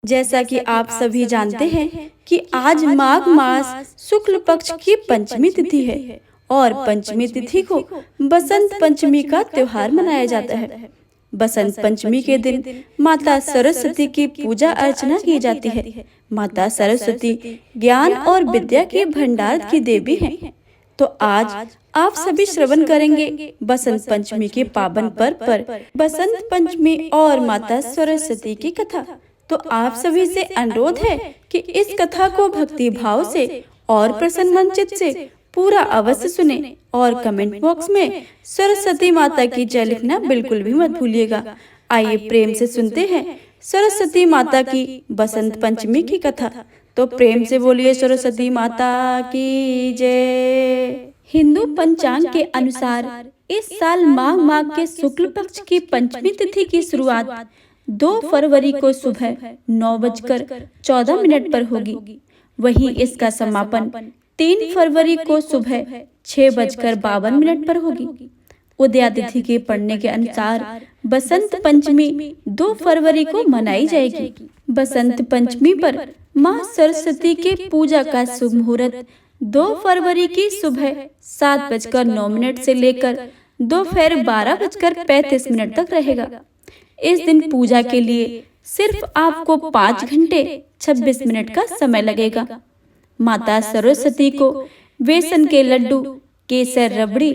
जैसा कि आप सभी जानते हैं कि आज माघ मास शुक्ल पक्ष की पंचमी तिथि है और पंचमी तिथि को बसंत पंचमी का त्योहार मनाया जाता है। बसंत पंचमी के दिन माता सरस्वती की पूजा अर्चना की जाती है। माता सरस्वती ज्ञान और विद्या के भंडार की देवी हैं। तो आज आप सभी श्रवण करेंगे बसंत पंचमी के पावन पर्व पर बसंत पंचमी और माता सरस्वती की कथा। तो आप सभी से अनुरोध है कि इस कथा को भक्ति भाव से और प्रसन्न मन चित्त से पूरा अवश्य सुने और कमेंट बॉक्स में सरस्वती माता की जय लिखना बिल्कुल भी मत भूलिएगा। आइए प्रेम से सुनते हैं सरस्वती माता की बसंत पंचमी की कथा। तो प्रेम से बोलिए सरस्वती माता की जय। हिंदू पंचांग के अनुसार इस साल माघ के शुक्ल पक्ष की पंचमी तिथि की शुरुआत 2 फरवरी को सुबह 9:14 पर होगी। वहीं इसका समापन 3 फरवरी को सुबह 6:52 पर होगी। उदया तिथि के पड़ने के अनुसार बसंत पंचमी 2 फरवरी को मनाई जाएगी। बसंत पंचमी पर माँ सरस्वती के पूजा का शुभ मुहूर्त 2 फरवरी की सुबह 7:09 से लेकर दोपहर 12:35 तक रहेगा। इस दिन पूजा के लिए सिर्फ आपको 5 घंटे 26 मिनट का समय लगेगा। माता सरस्वती को बेसन के लड्डू, केसर रबड़ी,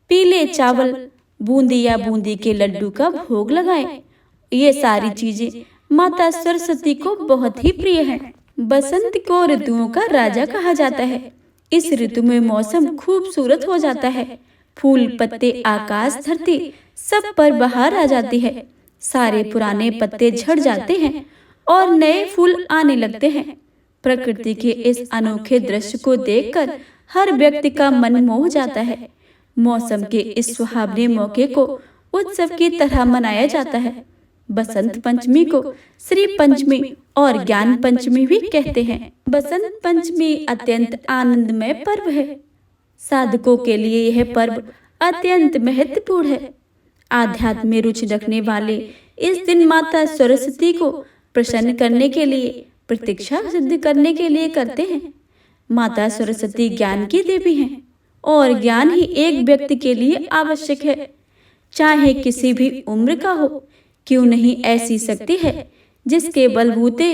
पीले चावल, बूंदी या बूंदी के लड्डू का भोग लगाएं। ये सारी चीजें माता सरस्वती को बहुत ही प्रिय हैं। बसंत को ऋतुओं का राजा कहा जाता है। इस ऋतु में मौसम खूबसूरत हो जाता है। फूल, पत्ते, आकाश, धरती सब पर बहार आ जाती है। सारे पुराने पत्ते झड़ जाते हैं और नए फूल आने लगते हैं। प्रकृति के इस अनोखे दृश्य को देखकर हर व्यक्ति का मन मोह जाता है। मौसम के इस सुहावने मौके को उत्सव की तरह मनाया जाता है। बसंत पंचमी को श्री पंचमी और ज्ञान पंचमी भी कहते हैं। बसंत पंचमी अत्यंत आनंदमय पर्व है। साधकों के लिए यह पर्व अत्यंत महत्वपूर्ण है। आध्यात्म में रुचि रखने वाले इस दिन माता सरस्वती को प्रसन्न करने के लिए प्रतीक्षा सिद्ध करने के लिए करते हैं। माता सरस्वती ज्ञान की देवी हैं और ज्ञान ही एक व्यक्ति के लिए आवश्यक है, चाहे किसी भी उम्र का हो। क्यों नहीं ऐसी शक्ति है जिसके बलबूते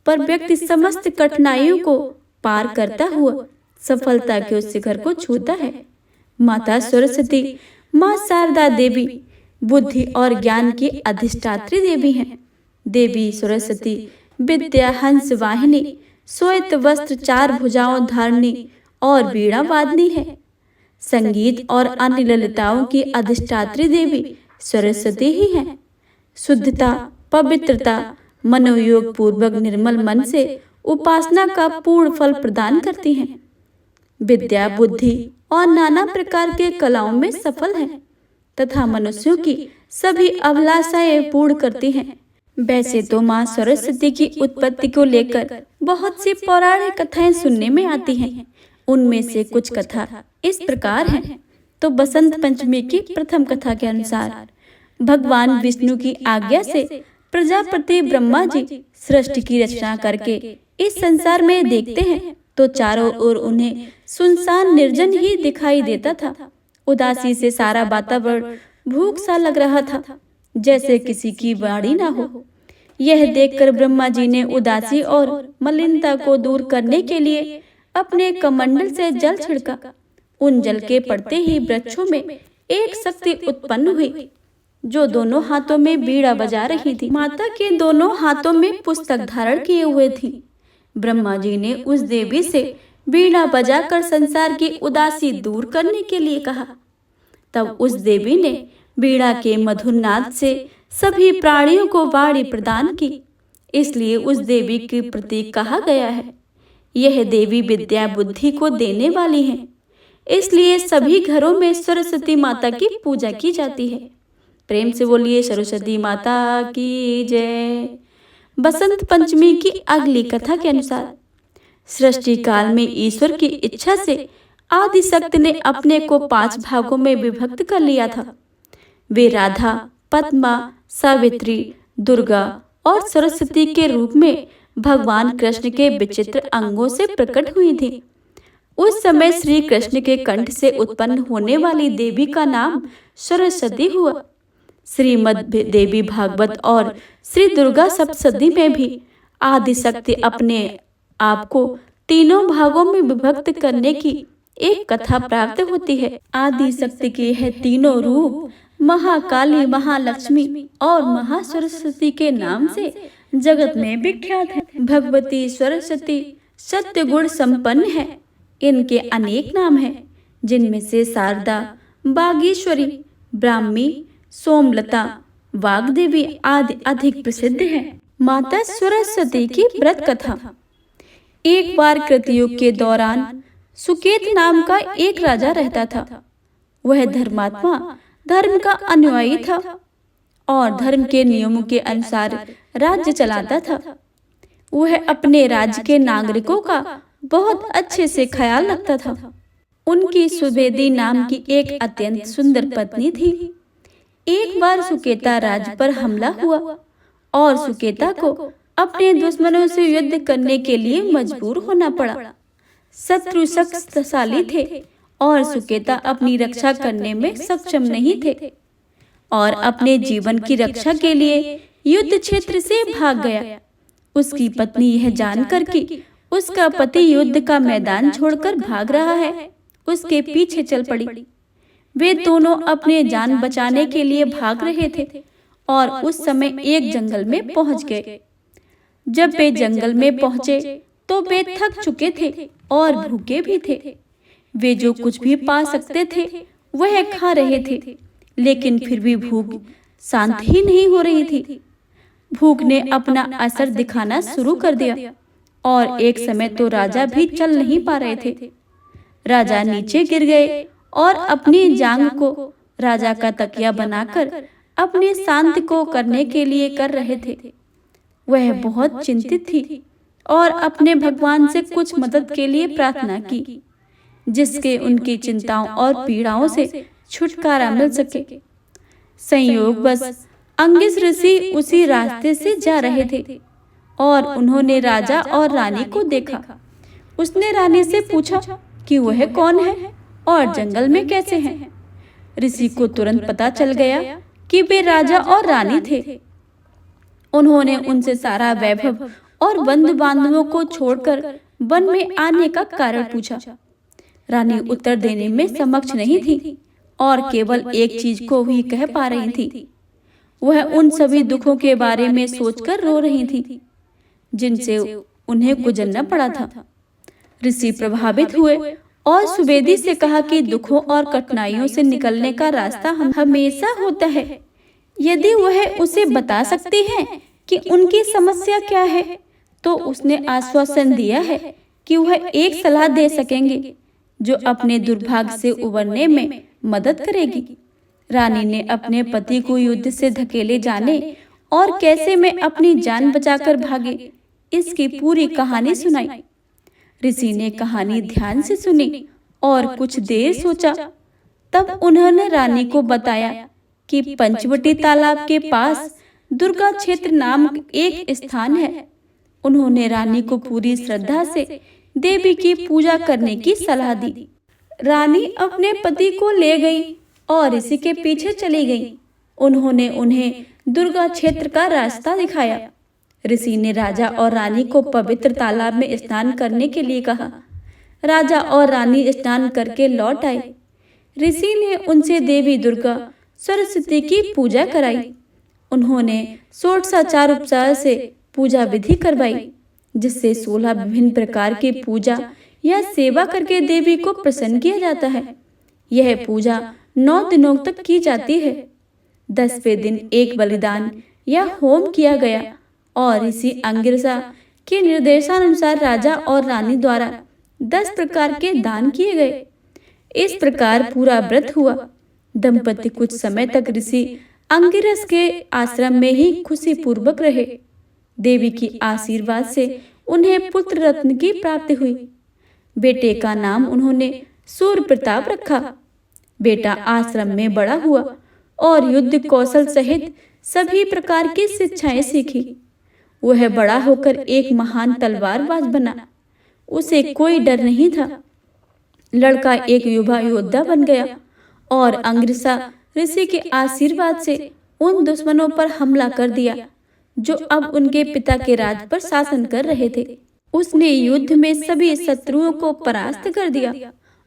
पर व्यक्ति समस्त कठिनाइयों को पार करता हुआ सफलता के उस शिखर को छूता है। माता सरस्वती माँ शारदा देवी बुद्धि और ज्ञान की अधिष्ठात्री देवी हैं। देवी सरस्वती विद्या, हंस वाहिनी, श्वेत वस्त्र, 4 भुजाओं धारणी और वीणा वादनी है। संगीत और अन्य ललिताओं की अधिष्ठात्री देवी सरस्वती ही है। शुद्धता, पवित्रता, मनोयोग पूर्वक निर्मल मन से उपासना का पूर्ण फल प्रदान करती हैं। विद्या, बुद्धि और नाना प्रकार के कलाओं में सफल हैं तथा मनुष्यों की सभी अभिलाषाएं पूर्ण करती हैं। वैसे तो माँ सरस्वती की उत्पत्ति को लेकर बहुत सी पौराणिक कथाएं सुनने में आती हैं। उनमें से कुछ कथा इस प्रकार हैं। तो बसंत पंचमी की प्रथम कथा के अनुसार भगवान विष्णु की आज्ञा से प्रजापति ब्रह्मा जी सृष्टि की रचना करके इस संसार में देखते हैं तो चारों ओर उन्हें सुनसान निर्जन ही दिखाई देता था। उदासी से सारा वातावरण भूख सा लग रहा था, जैसे किसी की वाणी ना हो। यह देखकर ब्रह्मा जी ने उदासी और मलिनता को दूर करने के लिए अपने कमंडल से जल छिड़का। उन जल के पड़ते ही वृक्षों में एक शक्ति उत्पन्न हुई जो दोनों हाथों में बीड़ा बजा रही थी। माता के दोनों हाथों में पुस्तक धारण किए हुए थी। ब्रह्मा जी ने उस देवी से बीड़ा बजाकर संसार की उदासी दूर करने के लिए कहा। तब उस देवी ने बीड़ा के मधुर नाद से सभी प्राणियों को वाणी प्रदान की, इसलिए उस देवी के प्रतीक कहा गया है। यह देवी विद्या बुद्धि को देने वाली है, इसलिए सभी घरों में सरस्वती माता की पूजा की जाती है। प्रेम से बोलिए सरस्वती माता की जय। बसंत पंचमी की अगली कथा के अनुसार सृष्टि काल में ईश्वर की इच्छा से आदि शक्ति ने अपने को 5 भागों में विभक्त कर लिया था। वे राधा, पद्मा, सावित्री, दुर्गा और सरस्वती के रूप में भगवान कृष्ण के विचित्र अंगों से प्रकट हुई थी। उस समय श्री कृष्ण के कंठ से उत्पन्न होने वाली देवी का नाम सरस्वती हुआ। श्रीमद् देवी भागवत और श्री दुर्गा सप्तशती में भी आदिशक्ति अपने आप को तीनों भागों में विभक्त करने की एक कथा प्राप्त होती है। आदिशक्ति के यह तीनों रूप महाकाली, महालक्ष्मी और महासरस्वती के नाम से जगत में विख्यात है। भगवती सरस्वती सत्य गुण संपन्न है। इनके अनेक नाम हैं, जिनमें से शारदा, बागेश्वरी, ब्राह्मी, सोमलता, वाग्देवी आदि अधिक प्रसिद्ध है। माता सरस्वती की व्रत कथा। एक बार कृतयुग के दौरान सुकेत नाम का एक राजा रहता था। वह धर्मात्मा, धर्म का अनुयायी था और धर्म के नियमों के अनुसार राज्य चलाता था। वह अपने राज्य के नागरिकों का बहुत अच्छे से ख्याल रखता था। उनकी सुवेदी नाम की एक अत्यंत सुंदर पत्नी थी। एक बार सुकेता राज्य पर हमला हुआ और सुकेता को अपने दुश्मनों से युद्ध करने के लिए मजबूर होना पड़ा। शत्रु शक्तिशाली थे और सुकेता अपनी रक्षा करने में सक्षम नहीं थे और अपने जीवन की रक्षा के लिए युद्ध क्षेत्र से भाग गया। उसकी पत्नी यह जानकर कि उसका पति युद्ध का मैदान छोड़कर भाग रहा है, उसके पीछे चल पड़ी। वे दोनों अपने जान बचाने के लिए भाग रहे थे और उस समय एक जंगल में पहुंच गए। जब वे जंगल में पहुंचे तो वे थक चुके थे और भूखे भी थे। वे जो कुछ भी पा सकते थे वह खा रहे थे, लेकिन फिर भी भूख शांत ही नहीं हो रही थी। भूख ने अपना असर दिखाना शुरू कर दिया और एक समय तो राजा भी चल नहीं पा रहे थे। राजा नीचे गिर गए और अपनी जांघ को राजा का तकिया बनाकर अपने शांत को करने के लिए कर रहे थे। वह बहुत चिंतित थी और अपने भगवान से कुछ मदद के लिए प्रार्थना की, जिसके उनकी चिंताओं और पीड़ाओं से छुटकारा मिल सके। संयोगवश अंगिस ऋषि उसी रास्ते से जा रहे थे और उन्होंने राजा और रानी को देखा। उसने रानी से पूछा कि वह कौन है और जंगल में कैसे हैं। ऋषि को तुरंत पता चल गया कि वे राजा और रानी थे। उन्होंने उनसे सारा वैभव और बंधु बांधवों को छोड़कर वन में आने का कारण पूछा। रानी उत्तर देने में समक्ष नहीं थी और केवल एक चीज को ही कह पा रही थी। वह उन सभी दुखों के बारे में सोचकर रो रही थी जिनसे उन्हें गुजरना पड़ा था। ऋषि प्रभावित हुए और सुवेदी से कहा कि दुखों और कठिनाइयों से निकलने का रास्ता हमेशा होता है। यदि वह उसे बता सकती हैं कि उनकी समस्या क्या है, तो उसने आश्वासन दिया है कि वह एक सलाह दे सकेंगे जो अपने दुर्भाग्य से उबरने में मदद करेगी। रानी ने अपने पति को युद्ध से धकेले जाने और कैसे मैं अपनी जान बचाकर भागे, इसकी पूरी कहानी सुनाई। ऋषि ने कहानी ध्यान से सुनी और कुछ देर सोचा। तब उन्होंने रानी को बताया कि पंचवटी तालाब के पास दुर्गा क्षेत्र नाम एक स्थान है। उन्होंने रानी को पूरी श्रद्धा से देवी की पूजा करने की सलाह दी। रानी अपने पति को ले गई और ऋषि के पीछे चली गई। उन्होंने उन्हें दुर्गा क्षेत्र का रास्ता दिखाया। ऋषि ने राजा और रानी को पवित्र तालाब में स्नान करने के लिए कहा। राजा और रानी स्नान करके लौट आए। ऋषि ने उनसे देवी दुर्गा सरस्वती की पूजा कराई। उन्होंने षोडशाचार उपचार से पूजा विधि करवाई, जिससे 16 विभिन्न प्रकार की पूजा या सेवा करके देवी को प्रसन्न किया जाता है। यह पूजा 9 दिनों तक की जाती है। 10वें दिन एक बलिदान या होम किया गया और ऋषि अंगिरसा के निर्देशानुसार राजा और रानी द्वारा 10 प्रकार के दान किए गए। इस प्रकार पूरा व्रत हुआ। दंपति कुछ समय तक ऋषि अंगिरस के आश्रम में ही खुशी पूर्वक रहे। देवी की आशीर्वाद से उन्हें पुत्र रत्न की प्राप्ति हुई। बेटे का नाम उन्होंने सूर्य प्रताप रखा। बेटा आश्रम में बड़ा हुआ और युद्ध कौशल सहित सभी प्रकार की शिक्षाएं सीखी। वह बड़ा होकर एक महान तलवारबाज बना। उसे कोई डर नहीं था। लड़का एक युवा योद्धा बन गया और अंगिरसा ऋषि के आशीर्वाद से उन दुश्मनों पर हमला कर दिया जो अब उनके पिता के राज पर शासन कर रहे थे। उसने युद्ध में सभी शत्रुओं को परास्त कर दिया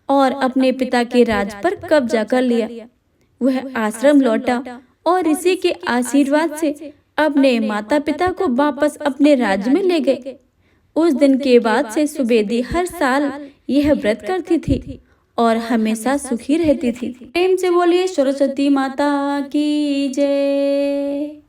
और अपने पिता के राज पर कब्जा कर लिया। वह आश्रम लौटा और ऋषि के आशीर्वाद से अपने माता पिता को वापस अपने राज्य में ले गए। उस दिन के बाद से सुबेदी हर साल यह व्रत करती थी और हमेशा सुखी रहती थी। प्रेम से बोलिए सरस्वती माता की जय।